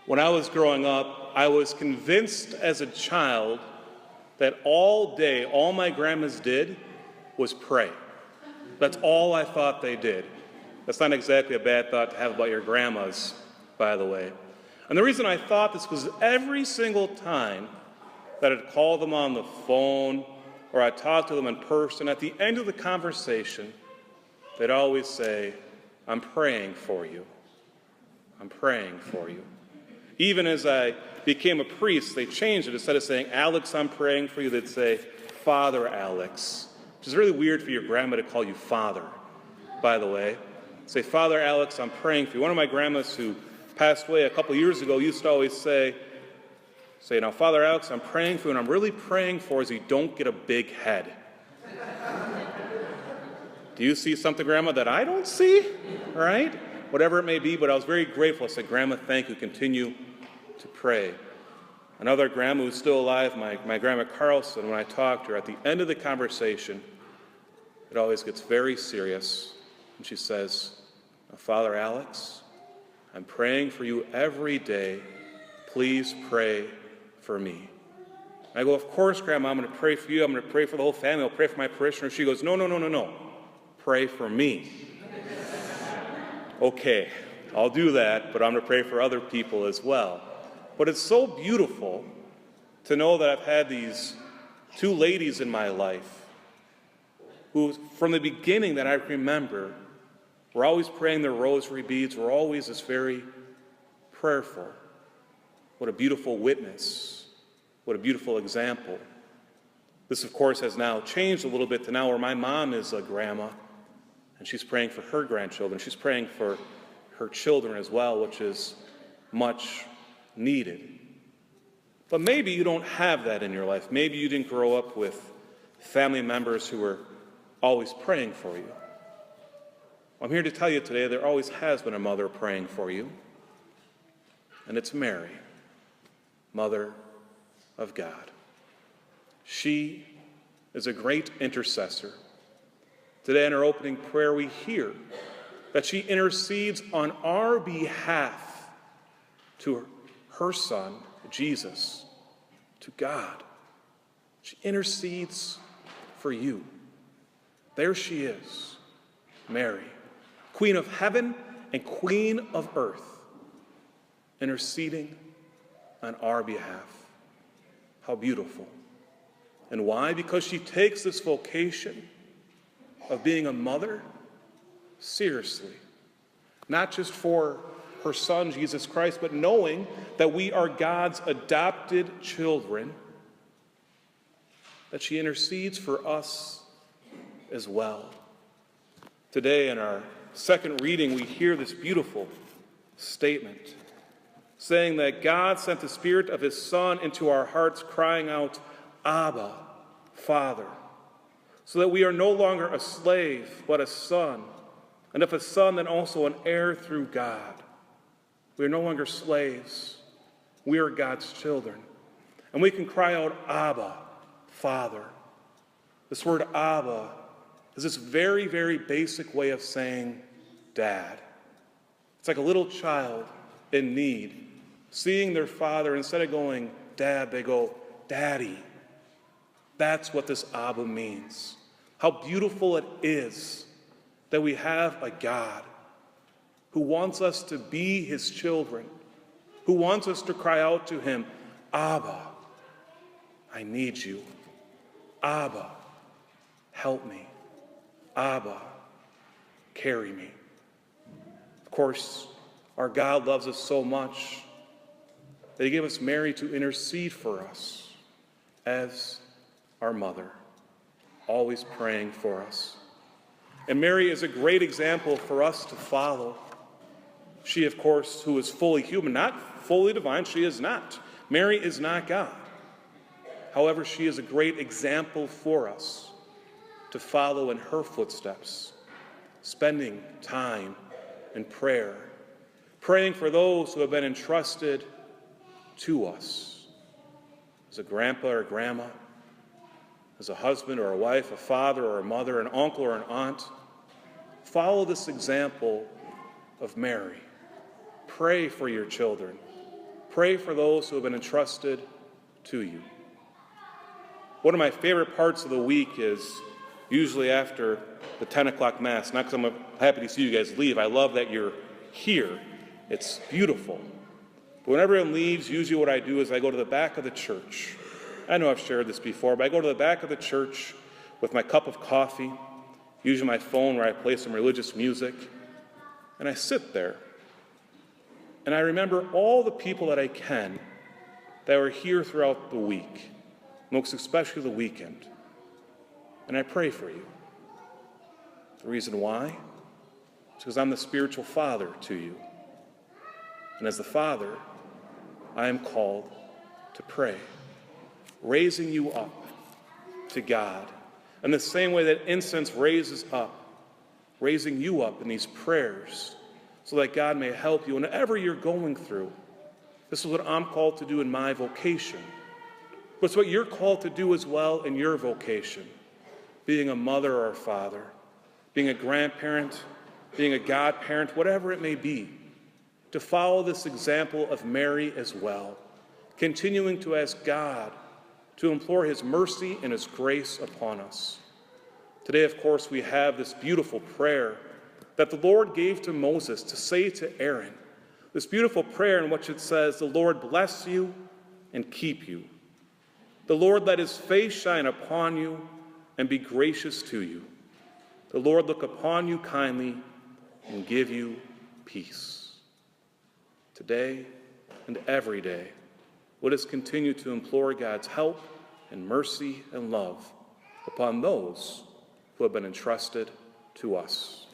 When I was growing up, I was convinced as a child that all day, all my grandmas did was pray. That's all I thought they did. That's not exactly a bad thought to have about your grandmas, by the way. And the reason I thought this was every single time that I'd call them on the phone or I'd talk to them in person, at the end of the conversation, they'd always say, "I'm praying for you. I'm praying for you." Even as I became a priest, they changed it. Instead of saying, "Alex, I'm praying for you," they'd say, "Father Alex," which is really weird for your grandma to call you father, by the way. Say, "Father Alex, I'm praying for you." One of my grandmas who passed away a couple years ago used to always say, "Now, Father Alex, I'm praying for you, and I'm really praying for is you don't get a big head." Do you see something, Grandma, that I don't see? Right? Whatever it may be, but I was very grateful. I said, "Grandma, thank you. Continue to pray." Another grandma who's still alive, my grandma Carlson, when I talked to her, at the end of the conversation, it always gets very serious, and she says, "Father Alex, I'm praying for you every day. Please pray for me." And I go, "Of course, Grandma, I'm going to pray for you. I'm going to pray for the whole family. I'll pray for my parishioners." She goes, No. Pray for me." Okay, I'll do that, but I'm going to pray for other people as well. But it's so beautiful to know that I've had these two ladies in my life who, from the beginning that I remember, were always praying their rosary beads, were always this very prayerful. What a beautiful witness. What a beautiful example. This, of course, has now changed a little bit to now where my mom is a grandma, and she's praying for her grandchildren. She's praying for her children as well, which is much needed. But maybe you don't have that in your life. Maybe you didn't grow up with family members who were always praying for you. I'm here to tell you today there always has been a mother praying for you, and it's Mary, Mother of God. She is a great intercessor. Today in our opening prayer we hear that she intercedes on our behalf to her Son, Jesus, to God. She intercedes for you. There she is, Mary, Queen of heaven and Queen of earth, interceding on our behalf. How beautiful. And why? Because she takes this vocation of being a mother seriously. Not just for her Son, Jesus Christ, but knowing that we are God's adopted children, that she intercedes for us as well. Today in our second reading, we hear this beautiful statement saying that God sent the Spirit of His Son into our hearts, crying out, "Abba, Father," so that we are no longer a slave, but a son, and if a son, then also an heir through God. We are no longer slaves. We are God's children. And we can cry out, "Abba, Father." This word Abba is this very, very basic way of saying Dad. It's like a little child in need, seeing their father, instead of going Dad, they go Daddy. That's what this Abba means. How beautiful it is that we have a God who wants us to be His children, who wants us to cry out to Him, "Abba, I need you. Abba, help me. Abba, carry me." Of course, our God loves us so much that He gave us Mary to intercede for us as our mother, always praying for us. And Mary is a great example for us to follow. She, of course, who is fully human, not fully divine, she is not. Mary is not God. However, she is a great example for us to follow in her footsteps, spending time in prayer, praying for those who have been entrusted to us. As a grandpa or grandma, as a husband or a wife, a father or a mother, an uncle or an aunt, follow this example of Mary. Pray for your children. Pray for those who have been entrusted to you. One of my favorite parts of the week is usually after the 10 o'clock Mass. Not because I'm happy to see you guys leave. I love that you're here. It's beautiful. But when everyone leaves, usually what I do is I go to the back of the church. I know I've shared this before, but I go to the back of the church with my cup of coffee, usually my phone where I play some religious music, and I sit there. And I remember all the people that I can that were here throughout the week, most especially the weekend. And I pray for you. The reason why? It's because I'm the spiritual father to you. And as the father, I am called to pray, raising you up to God. In the same way that incense raises up, raising you up in these prayers so that God may help you whenever you're going through. This is what I'm called to do in my vocation. But it's what you're called to do as well in your vocation, being a mother or a father, being a grandparent, being a godparent, whatever it may be, to follow this example of Mary as well, continuing to ask God to implore his mercy and his grace upon us. Today, of course, we have this beautiful prayer that the Lord gave to Moses to say to Aaron. This beautiful prayer in which it says, "The Lord bless you and keep you. The Lord let his face shine upon you and be gracious to you. The Lord look upon you kindly and give you peace." Today and every day, let us continue to implore God's help and mercy and love upon those who have been entrusted to us.